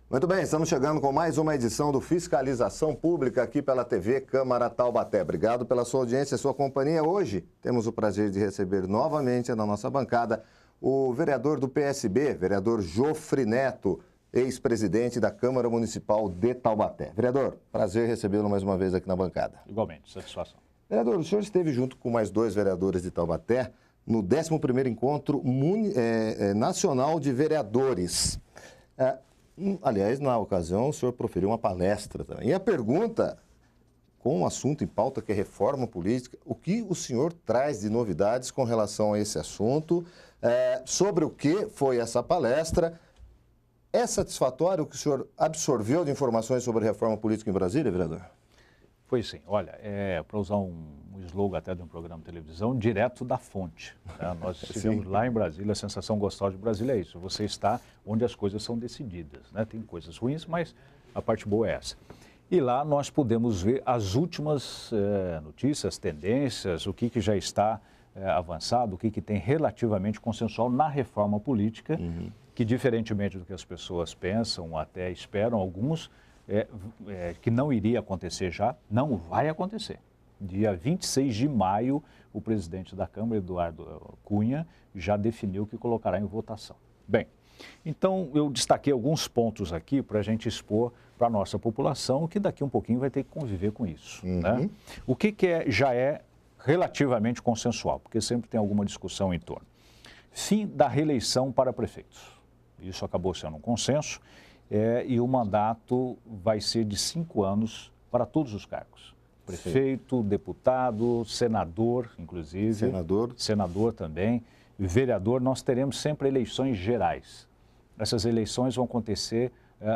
Muito bem, estamos chegando com mais uma edição do Fiscalização Pública aqui pela TV Câmara Taubaté. Obrigado pela sua audiência e sua companhia. Hoje temos o prazer de receber novamente na nossa bancada o vereador do PSB, vereador Jofre Neto, ex-presidente da Câmara Municipal de Taubaté. Vereador, prazer recebê-lo mais uma vez aqui na bancada. Igualmente, satisfação. Vereador, o senhor esteve junto com mais dois vereadores de Taubaté no 11º Encontro Nacional de Vereadores. Aliás, na ocasião, o senhor proferiu uma palestra também. E a pergunta, com um assunto em pauta que é reforma política, o que o senhor traz de novidades com relação a esse assunto? Sobre o que foi essa palestra? É satisfatório o que o senhor absorveu de informações sobre reforma política em Brasília, vereador? Foi sim. Olha, para usar um slogan até de um programa de televisão, direto da fonte. Né? Nós estivemos lá em Brasília, a sensação gostosa de Brasília é isso. Você está onde as coisas são decididas. Né? Tem coisas ruins, mas a parte boa é essa. E lá nós pudemos ver as últimas notícias, tendências, o que já está avançado, o que tem relativamente consensual na reforma política, que diferentemente do que as pessoas pensam, até esperam, alguns, que não iria acontecer já, não vai acontecer. Dia 26 de maio, o presidente da Câmara, Eduardo Cunha, já definiu que colocará em votação. Bem, então eu destaquei alguns pontos aqui para a gente expor para a nossa população, que daqui um pouquinho vai ter que conviver com isso. Né? O que já é relativamente consensual, porque sempre tem alguma discussão em torno. Fim da reeleição para prefeitos. Isso acabou sendo um consenso. E o mandato vai ser de 5 anos para todos os cargos. Prefeito, deputado, senador, inclusive. Senador também. Vereador, nós teremos sempre eleições gerais. Essas eleições vão acontecer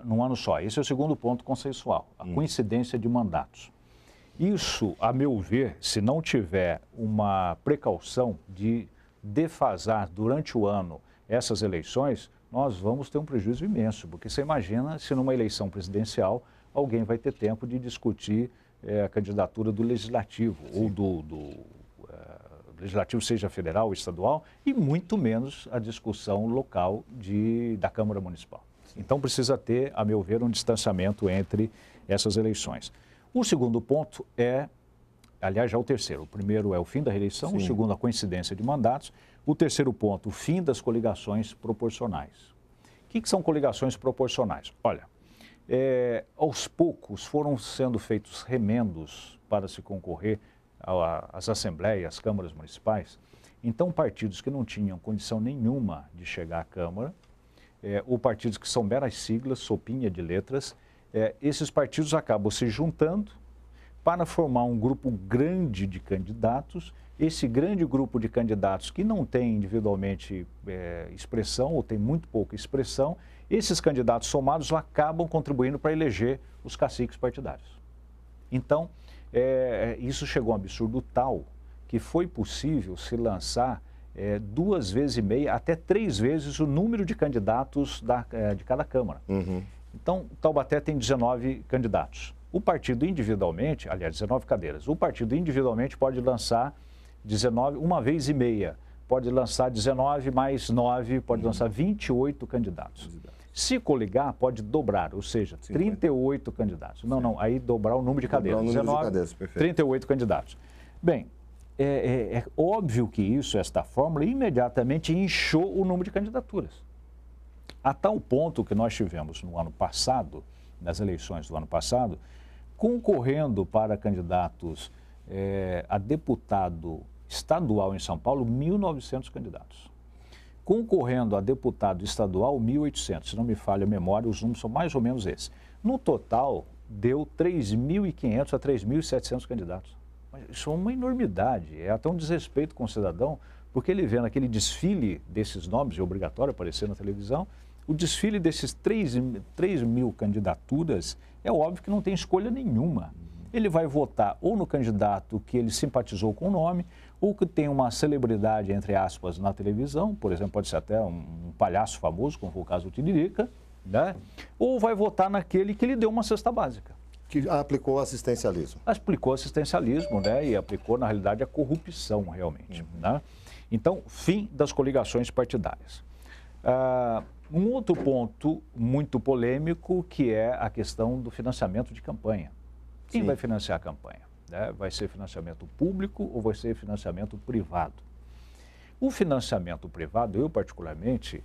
num ano só. Esse é o segundo ponto consensual, a coincidência de mandatos. Isso, a meu ver, se não tiver uma precaução de defasar durante o ano essas eleições, nós vamos ter um prejuízo imenso, porque você imagina se numa eleição presidencial alguém vai ter tempo de discutir a candidatura do legislativo, ou do legislativo, seja federal ou estadual, e muito menos a discussão local da Câmara Municipal. Então precisa ter, a meu ver, um distanciamento entre essas eleições. O segundo ponto aliás, já o terceiro. O primeiro é o fim da reeleição, o segundo a coincidência de mandatos. O terceiro ponto, o fim das coligações proporcionais. O que são coligações proporcionais? Olha, aos poucos foram sendo feitos remendos para se concorrer às assembleias, às câmaras municipais. Então, partidos que não tinham condição nenhuma de chegar à Câmara, ou partidos que são meras siglas, sopinha de letras, esses partidos acabam se juntando para formar um grupo grande de candidatos. Esse grande grupo de candidatos que não tem individualmente expressão ou tem muito pouca expressão, esses candidatos somados acabam contribuindo para eleger os caciques partidários. Então, isso chegou a um absurdo tal que foi possível se lançar 2,5 vezes até 3 vezes o número de candidatos de cada Câmara. Então, Taubaté tem 19 candidatos. O partido individualmente, aliás, 19 cadeiras, o partido individualmente pode lançar 19, 1,5 vezes, pode lançar 19 mais 9, pode lançar 28 candidatos. Se coligar, pode dobrar, ou seja, 38 candidatos. Não, aí dobrar o número de cadeiras. 19, 38 candidatos. Bem, é óbvio que esta fórmula, imediatamente inchou o número de candidaturas. A tal ponto que nós tivemos no ano passado, nas eleições do ano passado, concorrendo para candidatos a deputado estadual em São Paulo, 1.900 candidatos. Concorrendo a deputado estadual, 1.800. Se não me falha a memória, os números são mais ou menos esses. No total, deu 3.500 a 3.700 candidatos. Isso é uma enormidade, é até um desrespeito com o cidadão, porque ele vê naquele desfile desses nomes, é obrigatório aparecer na televisão, o desfile desses 3.000 candidaturas, é óbvio que não tem escolha nenhuma. Ele vai votar ou no candidato que ele simpatizou com o nome, ou que tem uma celebridade, entre aspas, na televisão, por exemplo, pode ser até um palhaço famoso, como foi o caso do Tiririca, né? Ou vai votar naquele que lhe deu uma cesta básica. Que aplicou assistencialismo. Aplicou assistencialismo, né? E aplicou, na realidade, a corrupção, realmente. Né? Então, fim das coligações partidárias. Um outro ponto muito polêmico que é a questão do financiamento de campanha. Quem vai financiar a campanha? Né? Vai ser financiamento público ou vai ser financiamento privado? O financiamento privado, eu particularmente,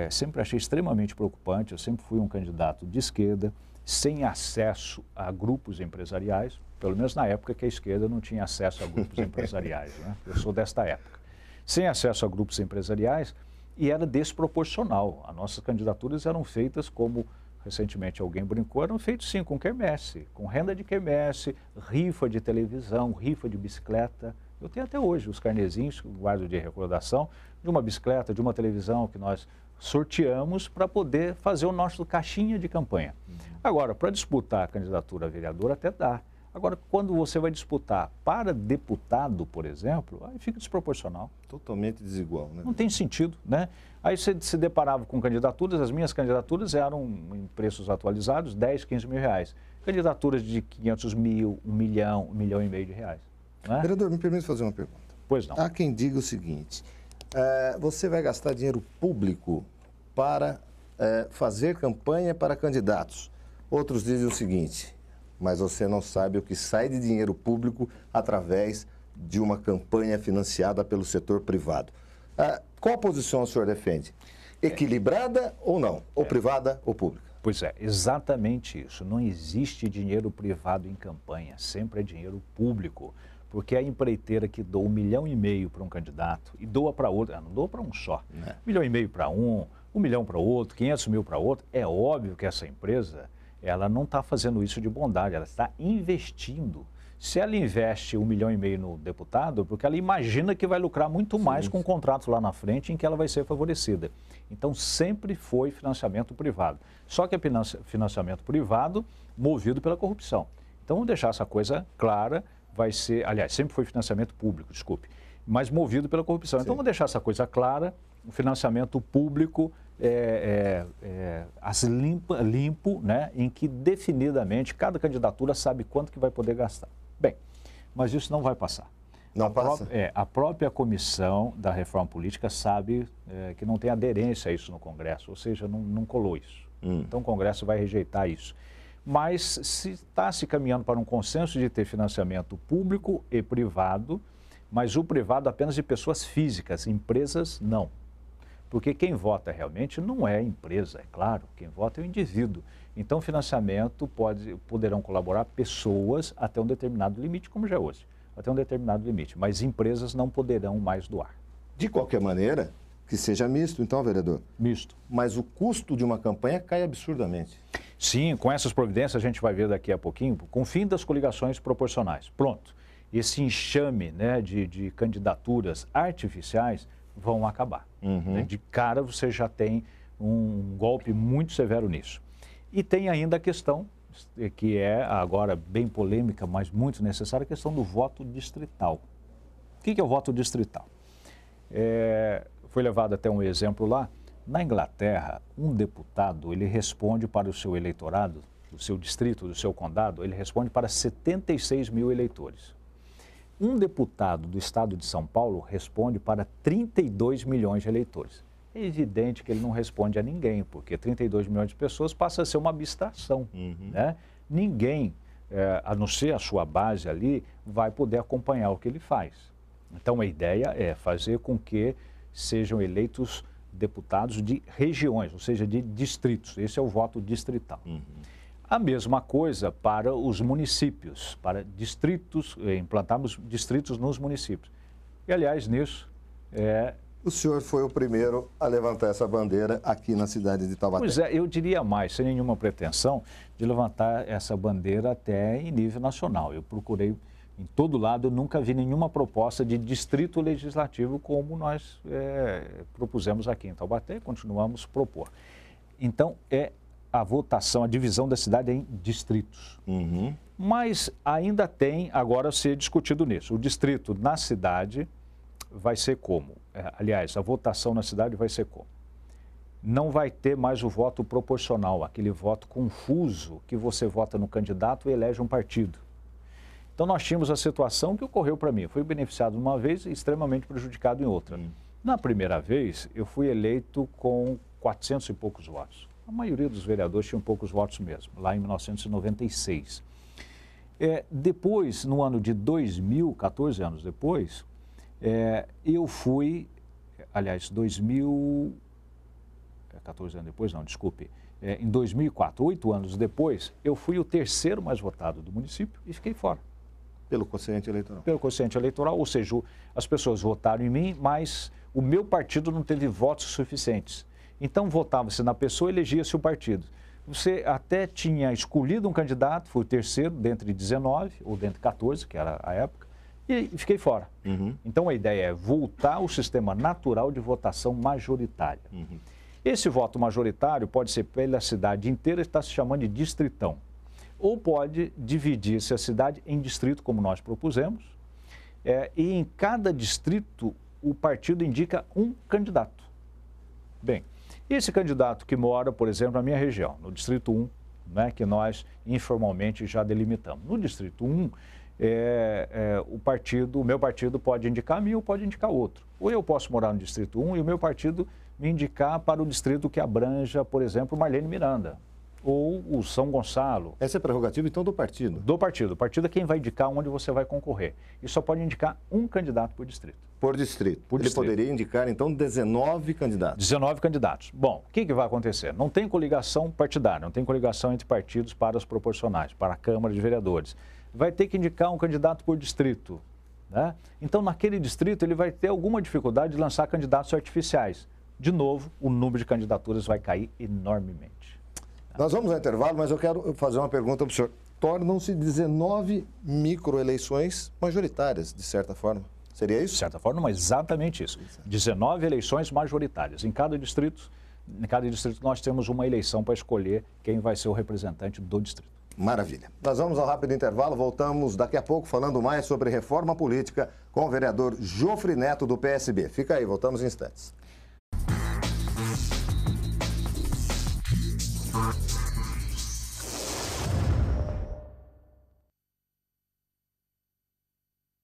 sempre achei extremamente preocupante. Eu sempre fui um candidato de esquerda, sem acesso a grupos empresariais, pelo menos na época que a esquerda não tinha acesso a grupos empresariais. Né? Eu sou desta época. Sem acesso a grupos empresariais, e era desproporcional. As nossas candidaturas eram feitas como, recentemente alguém brincou, eram feitas sim com quermesse, com renda de quermesse, rifa de televisão, rifa de bicicleta. Eu tenho até hoje os carnezinhos, guardo de recordação, de uma bicicleta, de uma televisão que nós sorteamos para poder fazer o nosso caixinha de campanha. Agora, para disputar a candidatura a vereador até dá. Agora, quando você vai disputar para deputado, por exemplo, aí fica desproporcional. Totalmente desigual, né? Não tem sentido, né? Aí você se deparava com candidaturas, as minhas candidaturas eram em preços atualizados, 10, 15 mil reais. Candidaturas de 500 mil, 1 milhão, 1 milhão e meio de reais. Né? Vereador, me permite fazer uma pergunta? Pois não. Há quem diga o seguinte, você vai gastar dinheiro público para fazer campanha para candidatos. Outros dizem o seguinte, mas você não sabe o que sai de dinheiro público através de uma campanha financiada pelo setor privado. Qual a posição o senhor defende? Equilibrada ou não? Ou privada ou pública? Pois é, exatamente isso. Não existe dinheiro privado em campanha, sempre é dinheiro público. Porque a empreiteira que doa 1,5 milhão para um candidato e doa para outro, não doa para um só, 1,5 milhão para um, 1 milhão para outro, 500 mil para outro, é óbvio que essa empresa, ela não está fazendo isso de bondade, ela está investindo. Se ela investe 1,5 milhão no deputado, porque ela imagina que vai lucrar muito mais com um contrato lá na frente em que ela vai ser favorecida. Então, sempre foi financiamento privado. Só que é financiamento privado movido pela corrupção. Então, vamos deixar essa coisa clara, vai ser, aliás, sempre foi financiamento público, desculpe, mas movido pela corrupção. Então, vamos deixar essa coisa clara, o financiamento público limpo, né, em que definidamente cada candidatura sabe quanto que vai poder gastar. Bem, mas isso não vai passar. Não passa? A própria comissão da reforma política sabe que não tem aderência a isso no Congresso, ou seja, não colou isso. Então o Congresso vai rejeitar isso. Mas se está se caminhando para um consenso de ter financiamento público e privado, mas o privado apenas de pessoas físicas, empresas não. Porque quem vota realmente não é a empresa, é claro, quem vota é o indivíduo. Então, financiamento poderão colaborar pessoas até um determinado limite, como já é hoje, até um determinado limite, mas empresas não poderão mais doar. De qualquer maneira, que seja misto, então, vereador? Misto. Mas o custo de uma campanha cai absurdamente. Sim, com essas providências a gente vai ver daqui a pouquinho, com o fim das coligações proporcionais. Pronto, esse enxame, né, de candidaturas artificiais vão acabar. De cara você já tem um golpe muito severo nisso. E tem ainda a questão, que é agora bem polêmica, mas muito necessária, a questão do voto distrital. O que é o voto distrital? Foi levado até um exemplo lá. Na Inglaterra, um deputado, ele responde para o seu eleitorado, do seu distrito, do seu condado, ele responde para 76 mil eleitores. Um deputado do estado de São Paulo responde para 32 milhões de eleitores. É evidente que ele não responde a ninguém, porque 32 milhões de pessoas passa a ser uma abstração. Né? Ninguém, a não ser a sua base ali, vai poder acompanhar o que ele faz. Então a ideia é fazer com que sejam eleitos deputados de regiões, ou seja, de distritos. Esse é o voto distrital. A mesma coisa para os municípios, para distritos, implantarmos distritos nos municípios. E, aliás, nisso O senhor foi o primeiro a levantar essa bandeira aqui na cidade de Taubaté. Pois é, eu diria mais, sem nenhuma pretensão de levantar essa bandeira até em nível nacional. Eu procurei em todo lado, eu nunca vi nenhuma proposta de distrito legislativo como nós propusemos aqui em Taubaté e continuamos a propor. Então, a votação, a divisão da cidade em distritos. Mas ainda tem agora a ser discutido nisso. O distrito na cidade vai ser como? Aliás, a votação na cidade vai ser como? Não vai ter mais o voto proporcional, aquele voto confuso que você vota no candidato e elege um partido. Então nós tínhamos a situação que ocorreu para mim. Eu fui beneficiado uma vez e extremamente prejudicado em outra. Na primeira vez, eu fui eleito com 400 e poucos votos. A maioria dos vereadores tinham poucos votos mesmo, lá em 1996. Depois, no ano de 2000, 14 anos depois, eu fui, aliás, 14 anos depois, não, desculpe, em 2004, 8 anos depois, eu fui o terceiro mais votado do município e fiquei fora. Pelo quociente eleitoral. Pelo quociente eleitoral, ou seja, as pessoas votaram em mim, mas o meu partido não teve votos suficientes. Então, votava-se na pessoa e elegia-se o partido. Você até tinha escolhido um candidato, fui o terceiro, dentre 19, ou dentre 14, que era a época, e fiquei fora. Então, a ideia é voltar ao sistema natural de votação majoritária. Esse voto majoritário pode ser pela cidade inteira, está se chamando de distritão. Ou pode dividir-se a cidade em distrito, como nós propusemos, e em cada distrito o partido indica um candidato. Bem, esse candidato que mora, por exemplo, na minha região, no Distrito 1, né, que nós informalmente já delimitamos. No Distrito 1, o meu partido pode indicar a mim ou pode indicar outro. Ou eu posso morar no Distrito 1 e o meu partido me indicar para o distrito que abranja, por exemplo, Marlene Miranda, ou o São Gonçalo. Essa é a prerrogativa, então, do partido? Do partido. O partido é quem vai indicar onde você vai concorrer. E só pode indicar um candidato por distrito. Por distrito. Ele poderia indicar, então, 19 candidatos. 19 candidatos. Bom, o que vai acontecer? Não tem coligação partidária, não tem coligação entre partidos para os proporcionais, para a Câmara de Vereadores. Vai ter que indicar um candidato por distrito, né? Então, naquele distrito, ele vai ter alguma dificuldade de lançar candidatos artificiais. De novo, o número de candidaturas vai cair enormemente. Nós vamos ao intervalo, mas eu quero fazer uma pergunta para o senhor. Tornam-se 19 microeleições majoritárias, de certa forma. Seria isso? De certa forma, mas exatamente isso. 19 eleições majoritárias. Em cada distrito nós temos uma eleição para escolher quem vai ser o representante do distrito. Maravilha. Nós vamos ao rápido intervalo, voltamos daqui a pouco falando mais sobre reforma política com o vereador Jofre Neto do PSB. Fica aí, voltamos em instantes.